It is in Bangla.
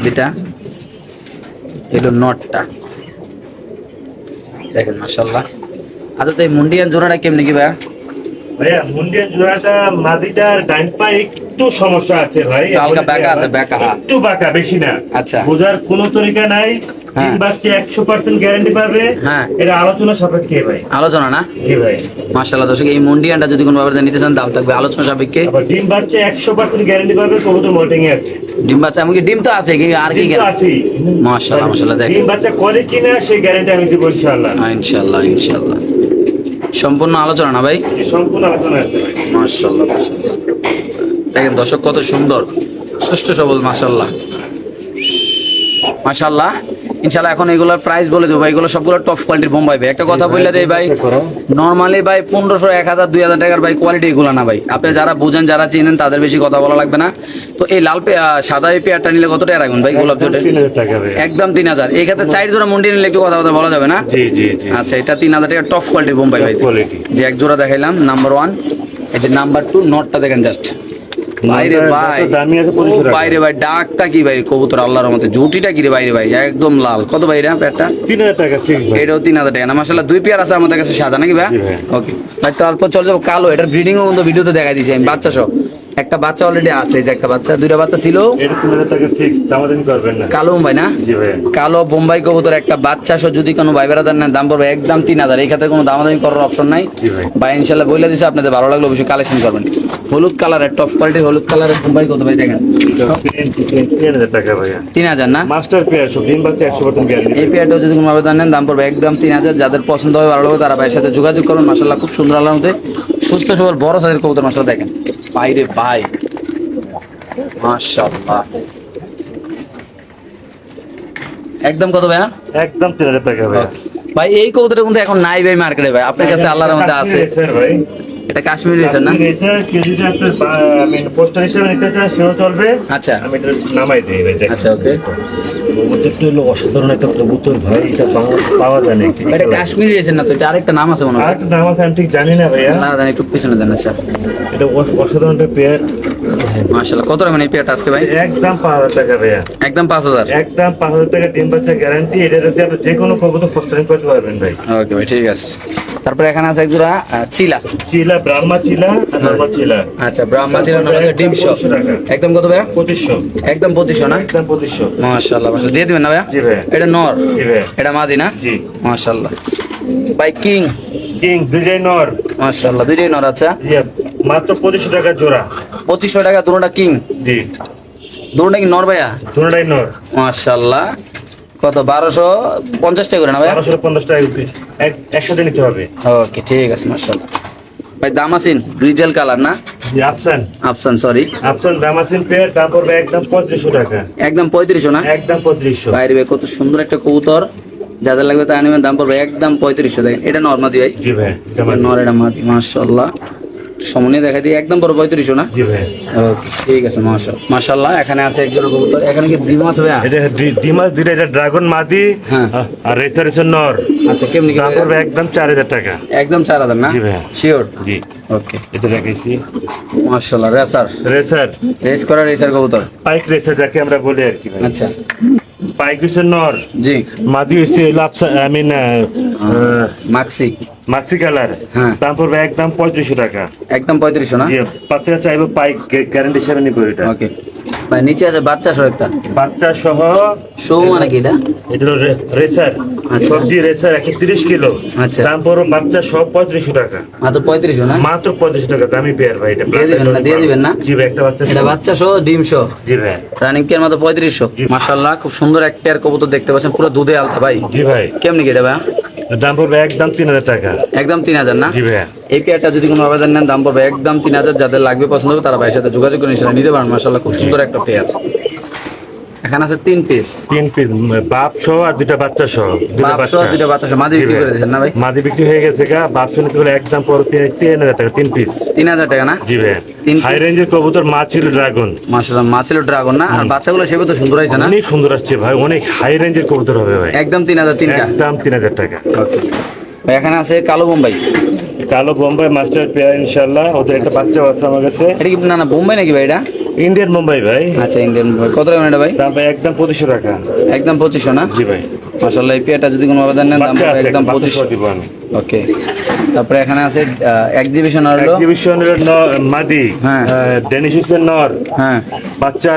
মাদিটা, এগুলো নটটা দেখেন মাশাআল্লাহ। আচ্ছা তো এই মুন্ডিয়ান জোড়াটা কেমনি কি ভাইয়া? ভাইয়া মুন্ডিয়ান জোড়াটা মাদিটার ডাইন পায়ে একটু সমস্যা আছে ভাই, হালকা বাঁকা আছে, বাঁকা একটু বাঁকা, বেশি না। আচ্ছা। বোঝার কোনো তরিকা নাই। হ্যাঁ। 3 বাচ্চা 100% গ্যারান্টি পাবে। হ্যাঁ। এটা আলোচনা সাপেক্ষে ভাই। আলোচনা না? জি ভাই। মাশাআল্লাহ দর্শক, এই মুন্ডিয়ানটা যদি কোনো ব্যাপারে নিতে চান দাম থাকবে আলোচনা সাপেক্ষে। আবার ডিম বাচ্চা 100% গ্যারান্টি পাবে, কবুতর মোল্টিং এ আছে। ডিম বাচ্চা এমনকি ডিম তো আছে কি আর কি? ডিম তো আছে। মাশাআল্লাহ মাশাআল্লাহ দেখেন। ডিম বাচ্চা করে কিনা সেই গ্যারান্টি আমি দিব ইনশাআল্লাহ। ইনশাআল্লাহ ইনশাআল্লাহ। সম্পূর্ণ আলোচনা না ভাই? এই সম্পূর্ণ আলোচনা আছে ভাই। মাশাআল্লাহ মাশাআল্লাহ। দেখেন দর্শক কত সুন্দর, সুস্থ সবল মাশাআল্লাহ মাশাআল্লাহ। ইনশাআল্লাহ এখন এগুলোর প্রাইস বলে দেবো ভাই, এগুলো সবগুলো টপ কোয়ালিটির বোম্বাই ভাই। একটা কথা বললে রে ভাই, নরমালি ভাই 1500, 1000, 2000 টাকার ভাই কোয়ালিটি এগুলো না ভাই। আপনি যারা বুঝেন, যারা চিনেন তাদের বেশি কথা বলা লাগবে না। তো এই লাল সাদা এই পেয়ারটা নিলে কত টাকা রাখবেন ভাই? গোলাপ জোটে 3000 টাকা ভাই। একদম 3000। এই ক্ষেত্রে 4 জোড়া মুন্ডি নিলে একটু কথা বলা যাবে না? জি জি জি। আচ্ছা, এটা 3000 টাকা টপ কোয়ালিটির বোম্বাই ভাই। কোয়ালিটি। যে এক জোড়া দেখাইলাম নাম্বার 1, এই যে নাম্বার 2 নটটা দেখেন জাস্ট। বাইরে ভাই দামি আছে 2500 টাকা। বাইরে ভাই ডাকটা কি ভাই কবুতর আল্লাহর রহমতে, জুটিটা কি রে বাইরে ভাই একদম লাল। কত ভাই এটা পেয়ারটা? 3000 টাকা ফিক্স ভাই। এটাও 3000 টাকা না? মাশাআল্লাহ দুই পেয়ার আছে আমাদের কাছে সাদা নাকি ভাই? জি ভাই। ওকে ভাই, তো অল্প চলে যাবো কালো। এটার ব্রিডিংও কিন্তু ভিডিওতে দেখাই দিয়েছি আমি, বাচ্চা সহ। একটা বাচ্চা অলরেডি আছে, এই যে একটা বাচ্চা, দুইটা বাচ্চা ছিল। এটা 3000 টাকা ফিক্স, দামাদামি করবেন না। কালো বোম্বাই না? জি ভাই। কালো বোম্বাই কবুতর একটা বাচ্চা সহ যদি কোনো ভাই বেড়াদার নেন দাম পড়বে একদম 3000। এই ক্ষেত্রে কোনো দামাদামি করার অপশন নাই জি ভাই। ভাই। ইনশাল্লাহ বলে দিচ্ছে, আপনাদের ভালো লাগলো অবশ্যই কালেকশন করবেন। হলুদ কালারের টপ কোয়ালিটি হলুদ কালারের বোম্বাই কত ভাই দেখেন? 3000 টাকা ভাইয়া। 3000 না? মাস্টার পেয়ার সব ডিম বাচ্চা 100% গ্যারান্টি। এই পেয়ারটাও যদি কোনো আবেদন নেন দাম পড়বে একদম 3000। যাদের পছন্দ হবে ভালো লাগবে তারা ভাইয়ের সাথে যোগাযোগ করবেন। মাশাআল্লাহ খুব সুন্দর আল্লাহর মধ্যে সুস্থ সবল বড় সাইজের কবুতর মাশাআল্লাহ দেখেন বাইরে ভাই মাশাআল্লাহ। একদম কত ভাইয়া? একদম 3000 টাকা ভাইয়া। ভাই এই কবুতরটা কিন্তু এখন নাই ভাই মার্কেটে ভাই, আপনার কাছে আল্লাহর রহমতে আছে। স্যার ভাই, এটা কাশ্মীরি রেসার না? স্যার কেজিটা আপনার আমি পোস্টার হিসেবে নিতে চাই সেও চলবে। আচ্ছা আমি এটা নামাই দেই ভাই দেখেন। আচ্ছা ওকে। কবুতরটা হলো অসাধারণ একটা কবুতর ভাই, এটা পাওয়া যায় নাকি? এটা কাশ্মীরি রেসার না তো? এটা আরেকটা নাম আছে মনে হয়। আরেকটা নাম আছে আমি ঠিক জানি না ভাইয়া। না জানি, একটু পিছনে দেন। আচ্ছা এটা অসাধারণ একটা পেয়ার। মাশাআল্লাহ। কত রাখবেন এই পেয়ারটা আজকে ভাই? একদম 5000 টাকা ভাইয়া। একদম 5000। একদম 5000 টাকা ডিম বাচ্চা গ্যারান্টি। এটা যদি আপনি যে কোনো কবুতর ফস্টারিং করতে পারবেন ভাই। ওকে ভাই ঠিক আছে। তারপরে এখানে আছে এক জোড়া চিলা। চিলা, ব্রাহ্মা চিলা আর নরমাল চিলা। আচ্ছা ব্রাহ্মা চিলা নরমাল ডিম শো। একদম কত ভাইয়া? 2500। একদম 2500 না? একদম 2500। মাশাআল্লাহ মাশাআল্লাহ। দিয়ে দিবেন না ভাইয়া? জি ভাই। এটা নর, জি ভাই। এটা মাদি না? জি। মাশাআল্লাহ। ভাই কিং। কিং দুইটাই নর। মাশাআল্লাহ দুইটাই নর। আচ্ছা ইয়া মাত্র 2500 টাকা জোড়া। 2500 টাকা দুটোটা কিং? জি। দুটোটা কি নর ভাইয়া? দুটোটাই নর। মাশাআল্লাহ। কত 1250 টাকা করে না ভাইয়া? 1250 টাকা একসাথে নিতে হবে। ওকে ঠিক আছে মাশাআল্লাহ। ভাই দামাসিন রিজেল কালার না? জি আফসান। আফসান সরি। আফসান দামাসিন পেয়ার দাম পড়বে একদম 3500 টাকা। একদম 3500 না? একদম 3500। বাইরে ভাই কত সুন্দর একটা কবুতর, যাদের লাগবে তা নেবেন, দাম পড়বে একদম 3500 দেখেন। এটা নরমাদি ভাই? জি ভাই। নর, এটা মাদি। মাশাআল্লাহ। সামনে দেখা দিয়ে একদম বড় 3500 না? জি ভাই। ওকে ঠিক আছে মাশাআল্লাহ। এখানে আছে একজন কবুতর। এখানে কি ডিম আছে ভাইয়া? এটা ডিমাস দুইটা, এটা ড্রাগন মাদি হ্যাঁ। আর রেসার নর। আচ্ছা কেমনি কি দাম পড়বে একদম 4000 টাকা। একদম 4000 না? জি ভাইয়া। শিওর? জি। ওকে এটা দেখাইছি মাশাআল্লাহ। রেসার রেসার, রেস করা রেসার কবুতর। পাইক রেসার যাকে আমরা বলি আর কি ভাই। আচ্ছা পাইক হচ্ছে নর, জি। মাদি হচ্ছে Lapsa I mean Maksi. Maksi colour. হ্যাঁ। দাম পড়বে একদম 3500 টাকা। একদম 3500 না? জি, বাচ্চারা চাইবো পাইক গ্যারান্টি হিসেবে নিবো এটা। ওকে ভাই নিচে আছে বাচ্চা সহ একটা বাচ্চা সহ। শো মানে কি এটা? এটা হলো রেসার, আচ্ছা। সবজি রেসার 130 কিলো। আচ্ছা। দাম পড়বে বাচ্চা সহ 3500 টাকা। মাত্র 3500 না? মাত্র 3500 টাকা। দামি পেয়ার ভাই এটা। দিয়ে দিবেন না? দিয়ে দিবেন না? জি ভাই, একটা বাচ্চা এটা সহ। বাচ্চা সহ ডিম সহ জি ভাই। রানিং পেয়ার মাত্র 3500। জি। মাশাআল্লাহ খুব সুন্দর এক পেয়ার কবুতর দেখতে পাচ্ছেন, পুরো দুধে আলতা ভাই। জি ভাই। কেমনি কি এটা ভাই? দাম পড়বে একদম 3000 টাকা। একদম 3000 না? জি ভাইয়া। এই পেয়ারটা যদি কোনো আবেদন নেন দাম পড়বে একদম 3000। যাদের লাগবে পছন্দ হবে তারা ভাইয়ের সাথে যোগাযোগ করে নিতে পারেন। মাশাআল্লাহ খুব সুন্দর একটা পেয়ার। এখানে আছে 3 পিস। 3 পিস বাপ সহ আর দুইটা বাচ্চা সহ। দুইটা বাপ সহ দুইটা বাচ্চা সহ। মাদি বিক্রি করে দিয়েছেন না ভাই? মাদি বিক্রি হয়ে গেছে গা। বাপ সহ নিতে হলে একদম পড়বে 3000 টাকা 3 পিস। 3000 টাকা না? জি ভাইয়া। 3 হাই রেঞ্জের কবুতর মা ছিল ড্রাগন। মাশাআল্লাহ মা ছিল ড্রাগন না? আর বাচ্চাগুলো সেবে তো সুন্দর হয়েছে না? অনেক সুন্দর আসছে ভাই, অনেক হাই রেঞ্জের কবুতর হবে ভাই। একদম 3000 তিনটা। একদম 3000 টাকা। ওকে ভাই এখানে আছে কালো বোম্বাই। কালো বোম্বাই মাস্টার পেয়ার ইনশাআল্লাহ। ওদের একটা বাচ্চা আছে আমার কাছে। এটা কি না বোম্বাই নাকি ভাই? এটা ইন্ডিয়ান মুম্বাই ভাই। আচ্ছা ইন্ডিয়ান ভাই, কত টাকা এটা ভাই? দাম ভাই একদম 2500 টাকা। একদম 2500 না? জি ভাই। মাশাআল্লাহ, এই পেয়ারটা যদি কোনো আবেদন নেন দাম বাচ্চা আছে, একদম বাচ্চা 2500 দিব আমি। ওকে। তারপরে এখানে আছে এক্সিবিশন আর হলো এক্সিবিশনের মাদি, হ্যাঁ। ডেনিশিসের নর, হ্যাঁ বাচ্চা